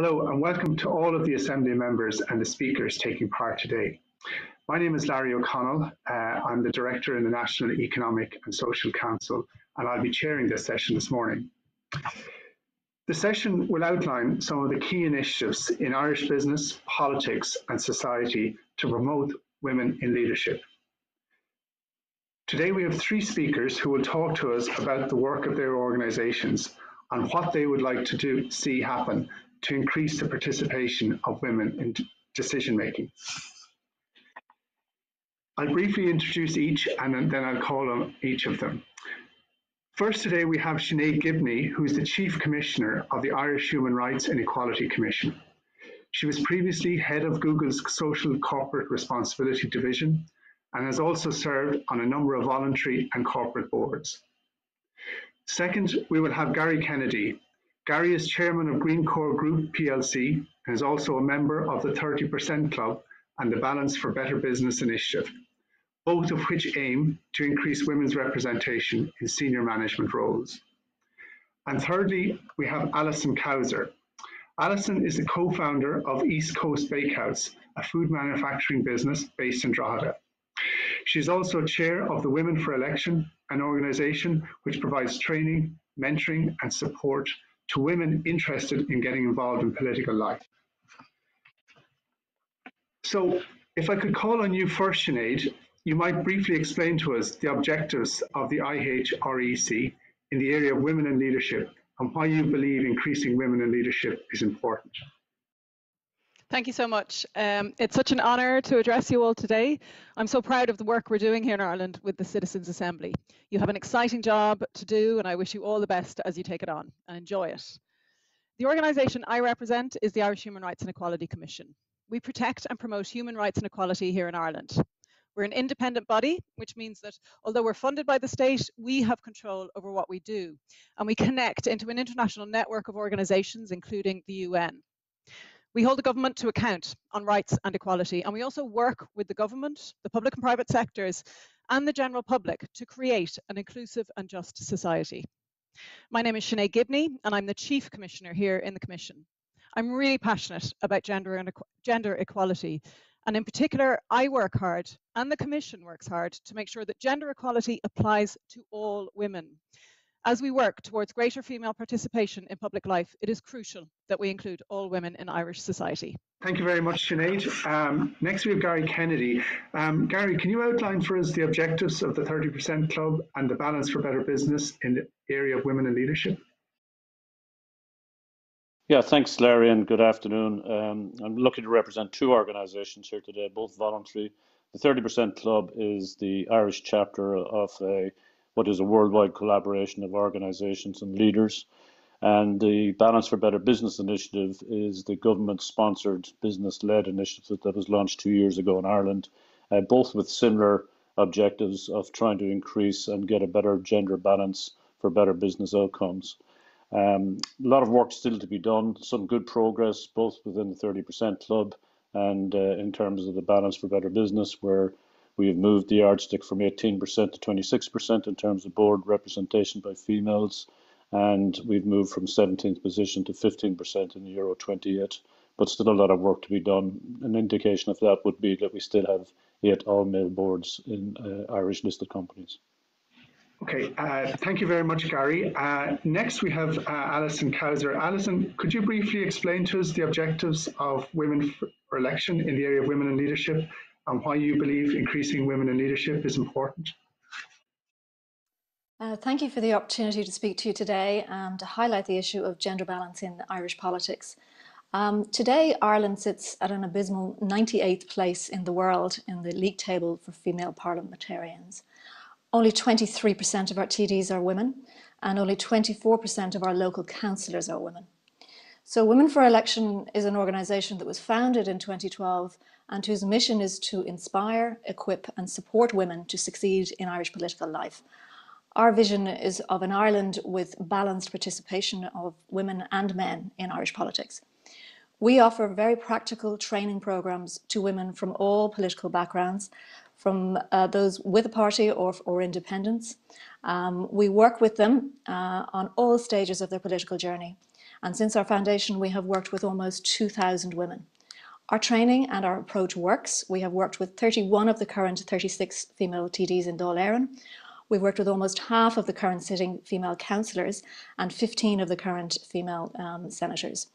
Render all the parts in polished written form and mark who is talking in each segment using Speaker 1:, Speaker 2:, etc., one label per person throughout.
Speaker 1: Hello and welcome to all of the Assembly members and the speakers taking part today. My name is Larry O'Connell. I'm the Director in the National Economic and Social Council, and I'll be chairing this session this morning. The session will outline some of the key initiatives in Irish business, politics and society to promote women in leadership. Today we have three speakers who will talk to us about the work of their organisations and what they would like to see happen to increase the participation of women in decision making. I'll briefly introduce each and then I'll call on each of them. First today we have Sinead Gibney, who is the Chief Commissioner of the Irish Human Rights and Equality Commission. She was previously head of Google's Social Corporate Responsibility Division and has also served on a number of voluntary and corporate boards. Second, we will have Gary Kennedy. Gary is chairman of Greencore Group plc and is also a member of the 30% Club and the Balance for Better Business initiative, both of which aim to increase women's representation in senior management roles. And thirdly, we have Alison Cowzer. Alison is the co-founder of East Coast Bakehouse, a food manufacturing business based in Drogheda. She is also chair of the Women for Election, an organisation which provides training, mentoring and support to women interested in getting involved in political life. So if I could call on you first, Sinead, you might briefly explain to us the objectives of the IHREC in the area of women in leadership and why you believe increasing women in leadership is important.
Speaker 2: Thank you so much. It's such an honour to address you all today. I'm so proud of the work we're doing here in Ireland with the Citizens' Assembly. You have an exciting job to do and I wish you all the best as you take it on and enjoy it. The organisation I represent is the Irish Human Rights and Equality Commission. We protect and promote human rights and equality here in Ireland. We're an independent body, which means that although we're funded by the state, we have control over what we do. And we connect into an international network of organisations, including the UN. We hold the government to account on rights and equality, and we also work with the government, the public and private sectors, and the general public to create an inclusive and just society. My name is Sinead Gibney, and I'm the Chief Commissioner here in the Commission. I'm really passionate about gender equality, and in particular, I work hard, and the Commission works hard, to make sure that gender equality applies to all women. As we work towards greater female participation in public life, it is crucial that we include all women in Irish society.
Speaker 1: Thank you very much, Sinead. Next we have Gary Kennedy. Gary, can you outline for us the objectives of the 30% Club and the Balance for Better Business in the area of women in leadership?
Speaker 3: Yeah, thanks, Larry, and good afternoon. I'm lucky to represent two organisations here today, both voluntary. The 30% Club is the Irish chapter of what is a worldwide collaboration of organisations and leaders. And the Balance for Better Business initiative is the government-sponsored, business-led initiative that was launched 2 years ago in Ireland, both with similar objectives of trying to increase and get a better gender balance for better business outcomes. A lot of work still to be done, some good progress, both within the 30% Club and in terms of the Balance for Better Business, where we have moved the yardstick from 18% to 26% in terms of board representation by females, and we've moved from 17th position to 15% in the Euro 28, but still a lot of work to be done. An indication of that would be that we still have 8 all-male boards in Irish listed companies.
Speaker 1: Okay, thank you very much, Gary. Next we have Alison Cowzer. Alison, could you briefly explain to us the objectives of Women for Election in the area of women in leadership and why you believe increasing women in leadership is important?
Speaker 4: Thank you for the opportunity to speak to you today and to highlight the issue of gender balance in Irish politics. Today, Ireland sits at an abysmal 98th place in the world in the league table for female parliamentarians. Only 23% of our TDs are women, and only 24% of our local councillors are women. So Women for Election is an organisation that was founded in 2012 and whose mission is to inspire, equip and support women to succeed in Irish political life. Our vision is of an Ireland with balanced participation of women and men in Irish politics. We offer very practical training programmes to women from all political backgrounds, from those with a party or independents. We work with them on all stages of their political journey. And since our foundation, we have worked with almost 2,000 women. Our training and our approach works. We have worked with 31 of the current 36 female TDs in Dáil Éireann. We've worked with almost half of the current sitting female councillors and 15 of the current female senators.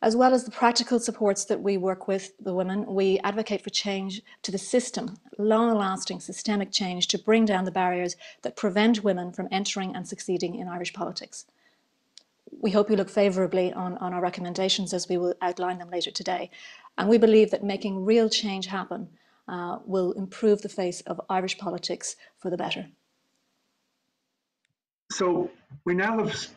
Speaker 4: As well as the practical supports that we work with the women, we advocate for change to the system, long-lasting systemic change to bring down the barriers that prevent women from entering and succeeding in Irish politics. We hope you look favourably on our recommendations as we will outline them later today. And we believe that making real change happen will improve the face of Irish politics for the better.
Speaker 1: So we now have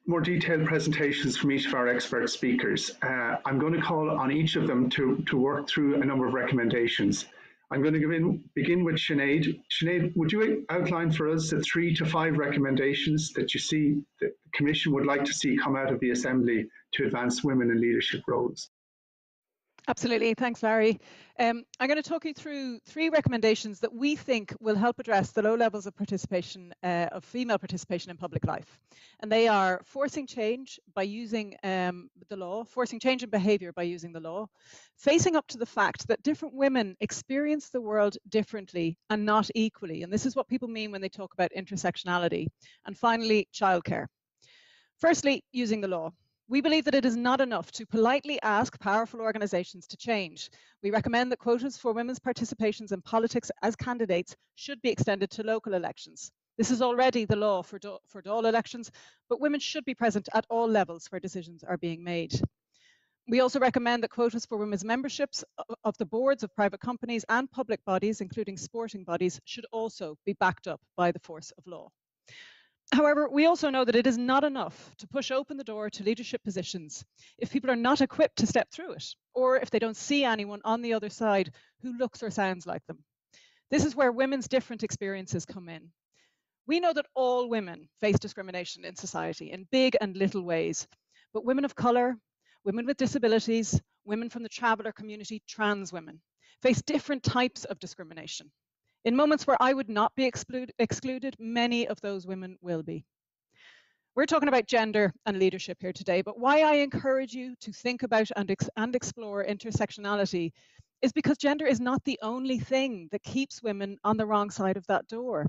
Speaker 1: more detailed presentations from each of our expert speakers. I'm going to call on each of them to work through a number of recommendations. I'm going to begin with Sinead. Sinead, would you outline for us the 3 to 5 recommendations that you see the Commission would like to see come out of the Assembly to advance women in leadership roles?
Speaker 2: Absolutely. Thanks, Larry. I'm going to talk you through 3 recommendations that we think will help address the low levels of participation, of female participation in public life. And they are forcing change by using the law, forcing change in behaviour by using the law, facing up to the fact that different women experience the world differently and not equally. And this is what people mean when they talk about intersectionality. And finally, childcare. Firstly, using the law. We believe that it is not enough to politely ask powerful organisations to change. We recommend that quotas for women's participations in politics as candidates should be extended to local elections. This is already the law for Dáil elections, but women should be present at all levels where decisions are being made. We also recommend that quotas for women's memberships of the boards of private companies and public bodies, including sporting bodies, should also be backed up by the force of law. However, we also know that it is not enough to push open the door to leadership positions if people are not equipped to step through it, or if they don't see anyone on the other side who looks or sounds like them. This is where women's different experiences come in. We know that all women face discrimination in society in big and little ways, but women of colour, women with disabilities, women from the traveller community, trans women, face different types of discrimination. In moments where I would not be excluded, many of those women will be. We're talking about gender and leadership here today, but why I encourage you to think about and explore intersectionality is because gender is not the only thing that keeps women on the wrong side of that door.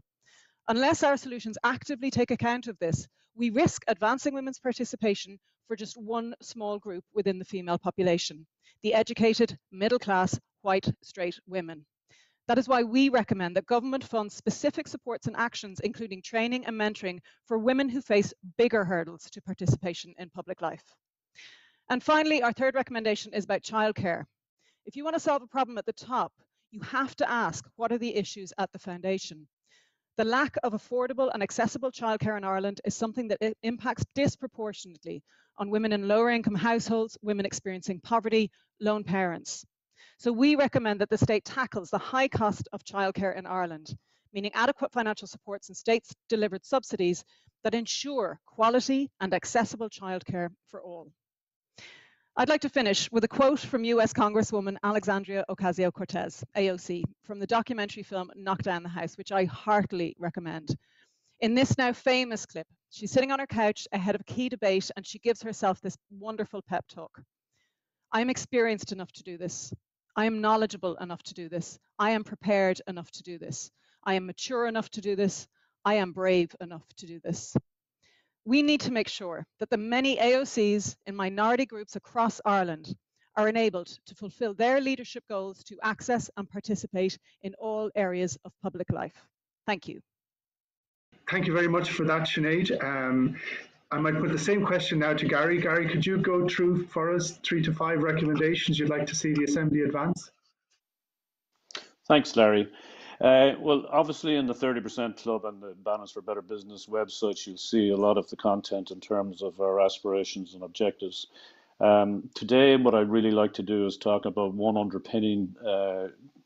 Speaker 2: Unless our solutions actively take account of this, we risk advancing women's participation for just one small group within the female population, the educated, middle-class, white, straight women. That is why we recommend that government funds specific supports and actions, including training and mentoring for women who face bigger hurdles to participation in public life. And finally, our 3rd recommendation is about childcare. If you want to solve a problem at the top, you have to ask, what are the issues at the foundation? The lack of affordable and accessible childcare in Ireland is something that impacts disproportionately on women in lower income households, women experiencing poverty, lone parents. So we recommend that the state tackles the high cost of childcare in Ireland, meaning adequate financial supports and state-delivered subsidies that ensure quality and accessible childcare for all. I'd like to finish with a quote from US Congresswoman Alexandria Ocasio-Cortez, AOC, from the documentary film Knock Down the House, which I heartily recommend. In this now famous clip, she's sitting on her couch ahead of a key debate and she gives herself this wonderful pep talk. I am experienced enough to do this. I am knowledgeable enough to do this. I am prepared enough to do this. I am mature enough to do this. I am brave enough to do this. We need to make sure that the many AOCs in minority groups across Ireland are enabled to fulfil their leadership goals to access and participate in all areas of public life. Thank you.
Speaker 1: Thank you very much for that, Sinead. I might put the same question now to Gary. Gary, could you go through for us 3 to 5 recommendations you'd like to see the Assembly advance?
Speaker 3: Thanks, Larry. Well, obviously in the 30% Club and the Balance for Better Business websites, you'll see a lot of the content in terms of our aspirations and objectives. Today, what I'd really like to do is talk about one underpinning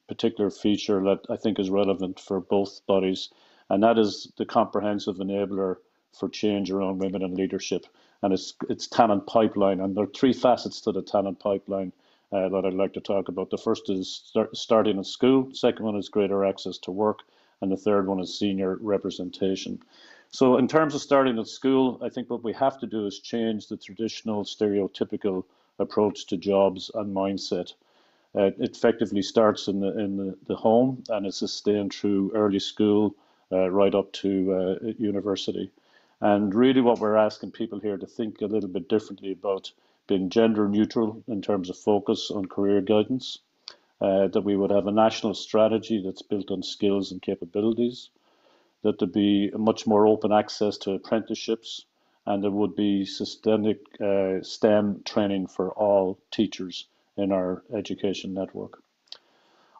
Speaker 3: particular feature that I think is relevant for both bodies, and that is the comprehensive enabler for change around women in leadership, and it's talent pipeline. And there are 3 facets to the talent pipeline that I'd like to talk about. The first is starting in school, the second one is greater access to work, and the third one is senior representation. So in terms of starting at school, I think what we have to do is change the traditional stereotypical approach to jobs and mindset. It effectively starts in the home and is sustained through early school right up to university. And really what we're asking people here to think a little bit differently about being gender neutral in terms of focus on career guidance, that we would have a national strategy that's built on skills and capabilities, that there be a much more open access to apprenticeships, and there would be systemic STEM training for all teachers in our education network.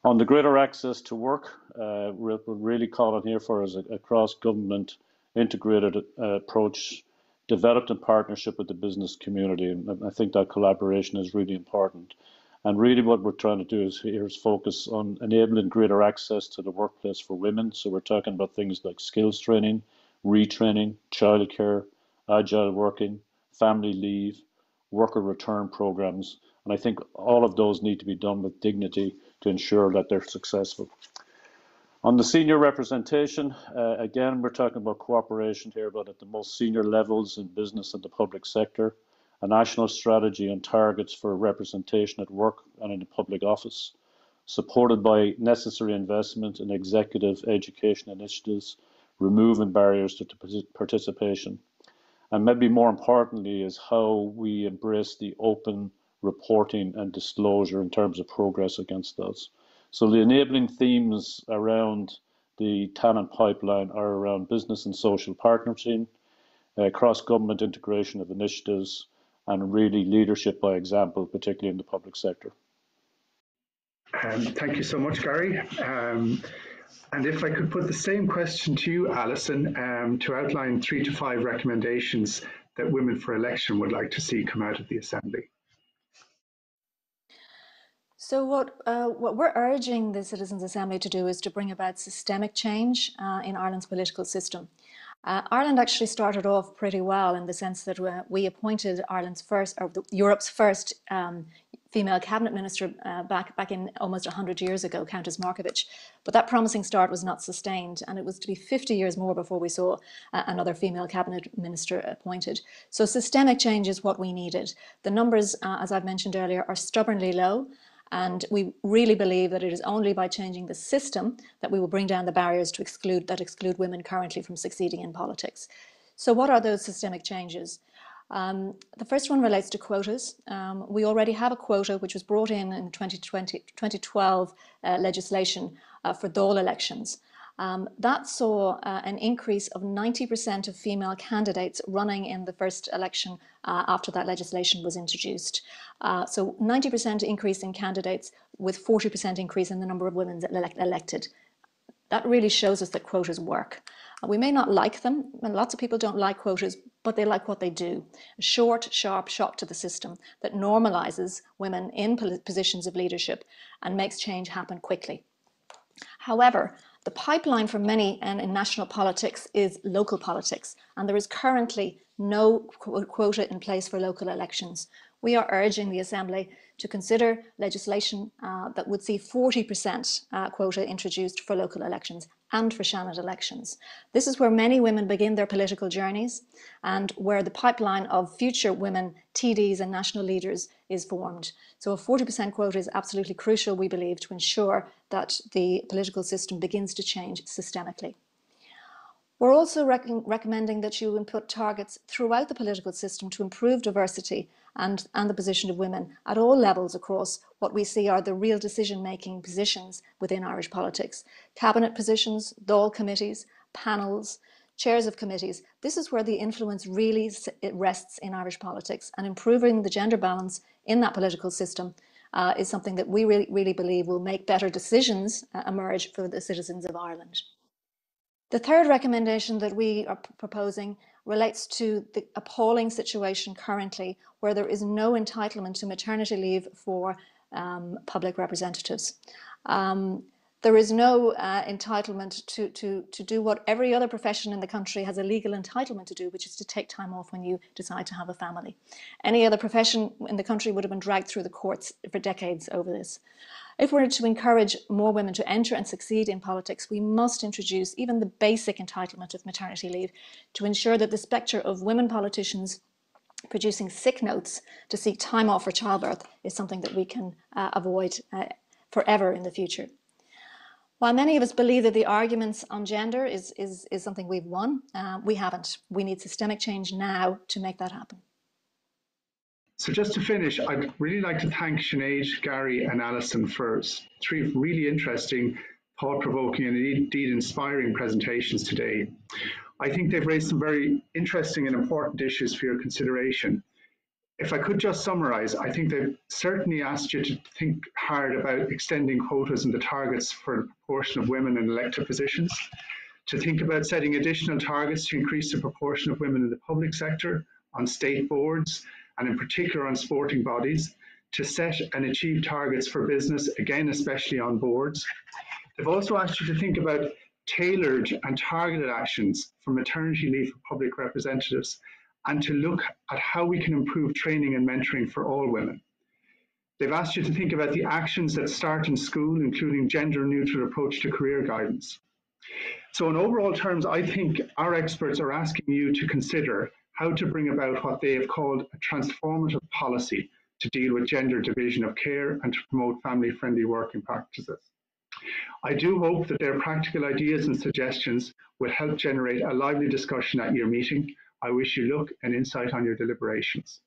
Speaker 3: On the greater access to work, we're really calling here for is a cross-government integrated approach developed in partnership with the business community. And I think that collaboration is really important. And really what we're trying to do is focus on enabling greater access to the workplace for women. So we're talking about things like skills training, retraining, childcare, agile working, family leave, worker return programs. And I think all of those need to be done with dignity to ensure that they're successful. On the senior representation, again, we're talking about cooperation here, but at the most senior levels in business and the public sector, a national strategy and targets for representation at work and in the public office, supported by necessary investment in executive education initiatives, removing barriers to participation. And maybe more importantly is how we embrace the open reporting and disclosure in terms of progress against those. So the enabling themes around the talent pipeline are around business and social partnership, cross-government integration of initiatives, and really leadership by example, particularly in the public sector.
Speaker 1: Thank you so much, Gary. And if I could put the same question to you, Alison, to outline 3 to 5 recommendations that Women for Election would like to see come out of the Assembly.
Speaker 4: So what we're urging the Citizens' Assembly to do is to bring about systemic change in Ireland's political system. Ireland actually started off pretty well in the sense that we appointed Europe's first female cabinet minister back in almost 100 years ago, Countess Markievicz. But that promising start was not sustained, and it was to be 50 years more before we saw another female cabinet minister appointed. So systemic change is what we needed. The numbers, as I've mentioned earlier, are stubbornly low. And we really believe that it is only by changing the system that we will bring down the barriers to exclude women currently from succeeding in politics. So what are those systemic changes? The first one relates to quotas. We already have a quota which was brought in 2012 legislation for Dáil elections. That saw an increase of 90% of female candidates running in the first election after that legislation was introduced. So 90% increase in candidates with 40% increase in the number of women elected. That really shows us that quotas work. We may not like them, and lots of people don't like quotas, but they like what they do. A short, sharp shock to the system that normalizes women in positions of leadership and makes change happen quickly. However, the pipeline for many in national politics is local politics, and there is currently no quota in place for local elections. We are urging the Assembly to consider legislation that would see 40% quota introduced for local elections and for Shannon elections. This is where many women begin their political journeys and where the pipeline of future women TDs and national leaders is formed. So a 40% quota is absolutely crucial, we believe, to ensure that the political system begins to change systemically. We're also recommending that you input targets throughout the political system to improve diversity and the position of women at all levels across what we see are the real decision-making positions within Irish politics. Cabinet positions, Dáil committees, panels, chairs of committees. This is where the influence really rests in Irish politics, and improving the gender balance in that political system is something that we really believe will make better decisions emerge for the citizens of Ireland. The third recommendation that we are proposing relates to the appalling situation currently where there is no entitlement to maternity leave for public representatives. There is no entitlement to do what every other profession in the country has a legal entitlement to do, which is to take time off when you decide to have a family. Any other profession in the country would have been dragged through the courts for decades over this. If we're to encourage more women to enter and succeed in politics, we must introduce even the basic entitlement of maternity leave to ensure that the spectre of women politicians producing sick notes to seek time off for childbirth is something that we can avoid forever in the future. While many of us believe that the arguments on gender is something we've won, we haven't. We need systemic change now to make that happen.
Speaker 1: So just to finish, I'd really like to thank Sinead, Gary and Alison for 3 really interesting, thought-provoking and indeed inspiring presentations today. I think they've raised some very interesting and important issues for your consideration. If I could just summarize, I think they've certainly asked you to think hard about extending quotas and the targets for the proportion of women in elected positions, to think about setting additional targets to increase the proportion of women in the public sector, on state boards, and in particular on sporting bodies, to set and achieve targets for business, again, especially on boards. They've also asked you to think about tailored and targeted actions for maternity leave for public representatives, and to look at how we can improve training and mentoring for all women. They've asked you to think about the actions that start in school, including gender-neutral approach to career guidance. So in overall terms, I think our experts are asking you to consider how to bring about what they have called a transformative policy to deal with gender division of care and to promote family-friendly working practices. I do hope that their practical ideas and suggestions will help generate a lively discussion at your meeting. I wish you luck and insight on your deliberations.